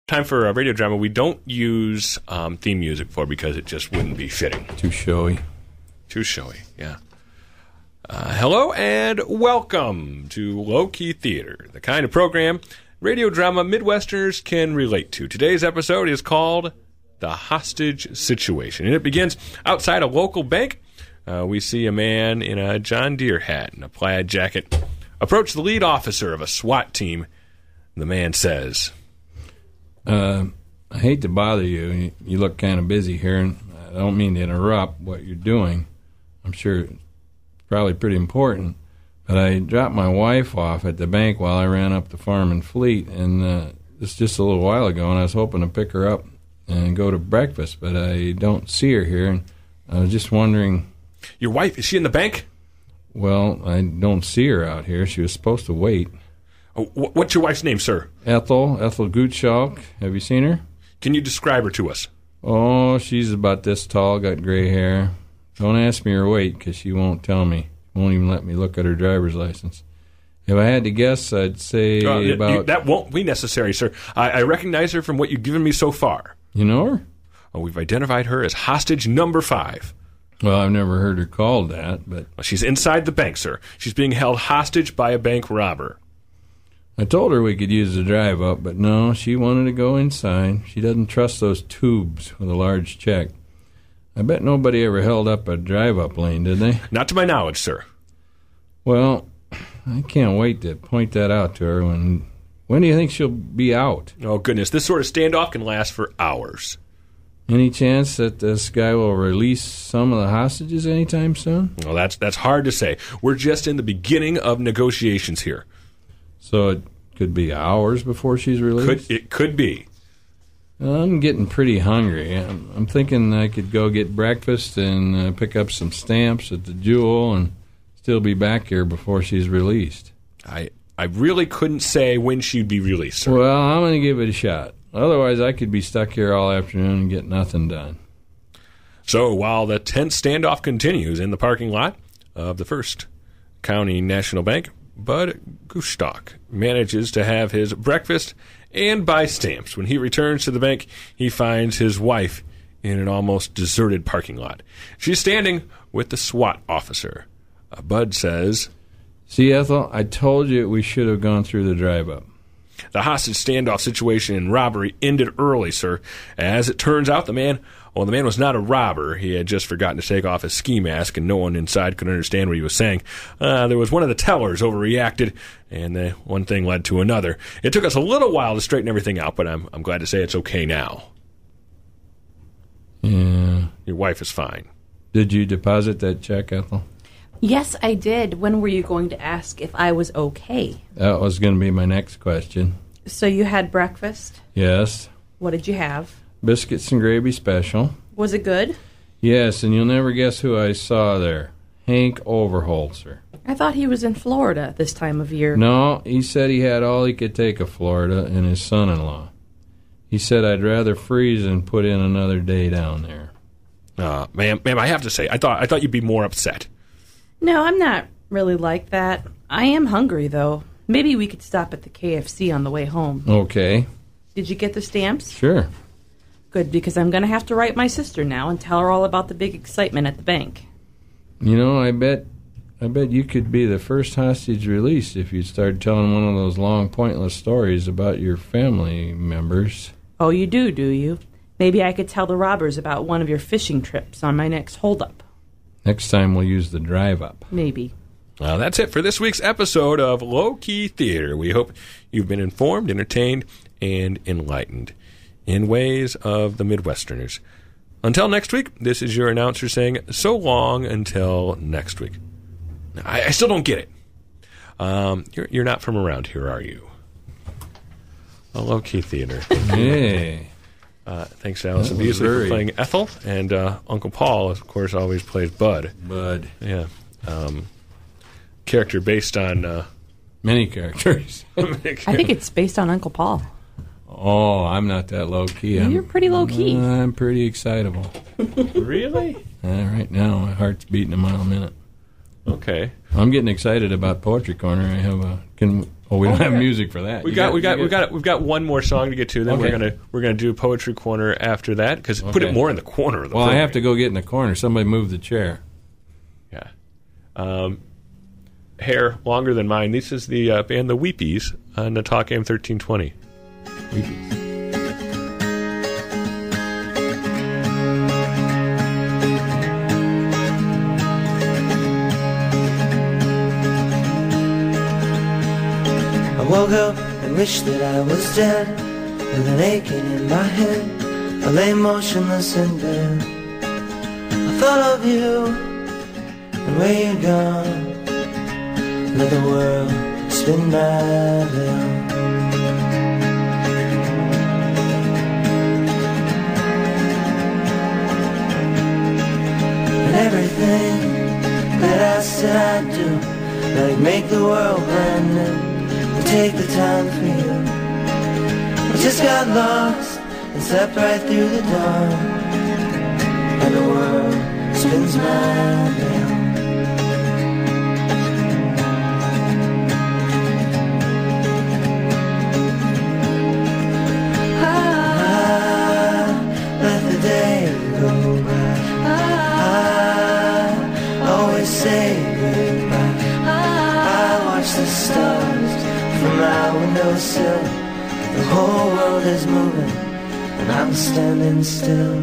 Time for a radio drama we don't use theme music for because it just wouldn't be fitting. Too showy. Too showy, yeah. Hello and welcome to Low Key Theater, the kind of program radio drama Midwesterners can relate to. Today's episode is called The Hostage Situation, and it begins outside a local bank. We see a man in a John Deere hat and a plaid jacket approach the lead officer of a SWAT team. The man says, I hate to bother you. You look kind of busy here, and I don't mean to interrupt what you're doing. I'm sure it's probably pretty important, but I dropped my wife off at the bank while I ran up the farm and fleet, and this just a little while ago, and I was hoping to pick her up and go to breakfast, but I don't see her here, and I was just wondering... Your wife, is she in the bank? Well, I don't see her out here. She was supposed to wait. Oh, what's your wife's name, sir? Ethel Gutschalk. Have you seen her? Can you describe her to us? Oh, she's about this tall, got gray hair. Don't ask me her weight, because she won't tell me. Won't even let me look at her driver's license. If I had to guess, I'd say about... That won't be necessary, sir. I recognize her from what you've given me so far. You know her? Oh, we've identified her as hostage number 5. Well, I've never heard her called that, but... Well, she's inside the bank, sir. She's being held hostage by a bank robber. I told her we could use the drive up, but no, she wanted to go inside. She doesn't trust those tubes with a large check. I bet nobody ever held up a drive-up lane, did they? Not to my knowledge, sir. Well, I can't wait to point that out to her. When do you think she'll be out? Oh, goodness, this sort of standoff can last for hours. Any chance that this guy will release some of the hostages anytime soon? Well, that's hard to say. We're just in the beginning of negotiations here. So it could be hours before she's released? It could be. I'm getting pretty hungry. I'm thinking I could go get breakfast and pick up some stamps at the Jewel and still be back here before she's released. I really couldn't say when she'd be released, sir. Well, I'm going to give it a shot. Otherwise, I could be stuck here all afternoon and get nothing done. So while the tense standoff continues in the parking lot of the First County National Bank, Bud Gustock manages to have his breakfast and buy stamps. When he returns to the bank, he finds his wife in an almost deserted parking lot. She's standing with the SWAT officer. Bud says, See, Ethel, I told you we should have gone through the drive-up. The hostage standoff situation and robbery ended early, sir. As it turns out, the man was not a robber. He had just forgotten to take off his ski mask, and no one inside could understand what he was saying. There was one of the tellers overreacted, and one thing led to another. It took us a little while to straighten everything out, but I'm glad to say it's okay now. Yeah. Your wife is fine. Did you deposit that check, Ethel? Yes, I did. When were you going to ask if I was okay? That was going to be my next question. So you had breakfast? Yes. What did you have? Biscuits and gravy special. Was it good? Yes, and you'll never guess who I saw there. Hank Overholzer. I thought he was in Florida this time of year. No, he said he had all he could take of Florida and his son-in-law. He said I'd rather freeze than put in another day down there. Ma'am, I have to say, I thought you'd be more upset. No, I'm not really like that. I am hungry, though. Maybe we could stop at the KFC on the way home. Okay. Did you get the stamps? Sure. Good, because I'm going to have to write my sister now and tell her all about the big excitement at the bank. You know, I bet you could be the first hostage released if you started telling one of those long, pointless stories about your family members. Oh, you do you? Maybe I could tell the robbers about one of your fishing trips on my next holdup. Next time we'll use the drive-up. Maybe. Well, that's it for this week's episode of Low Key Theater. We hope you've been informed, entertained, and enlightened in ways of the Midwesterners. Until next week, this is your announcer saying so long until next week. I still don't get it. You're not from around here, are you? Low Key Theater. Hey. Thanks to Allison Beasley for playing Ethel, and Uncle Paul, of course, always plays Bud. Bud. Yeah. Character based on... many characters. I think it's based on Uncle Paul. Oh, I'm not that low-key. You're pretty low-key. I'm pretty excitable. Really? Right now, my heart's beating a mile a minute. Okay. I'm getting excited about Poetry Corner. I have a... Oh, we don't have music for that. We've got one more song to get to. Then we're gonna do Poetry Corner after that because put it more in the corner of the. Well, program. I have to go get in the corner. Somebody move the chair. Yeah. Hair longer than mine. This is the band The Weepies on the Talk AM 1320. Weepies. I woke up and wished that I was dead, with an aching in my head. I lay motionless in bed. I thought of you and where you'd gone. Let the world spin madly on. And everything that I said I'd do, like make the world brand new, take the time for you. I just got lost and slept right through the dawn, and the world spins madly on. I let the day go by. I always say goodbye. I watch the stars from my windowsill. The whole world is moving and I'm standing still.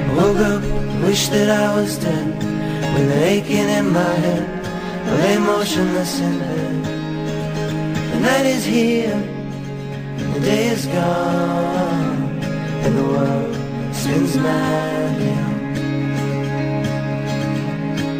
I woke up, wished that I was dead, with an aching in my head. I lay motionless in bed. The night is here, and the day is gone, and the world spins madly on.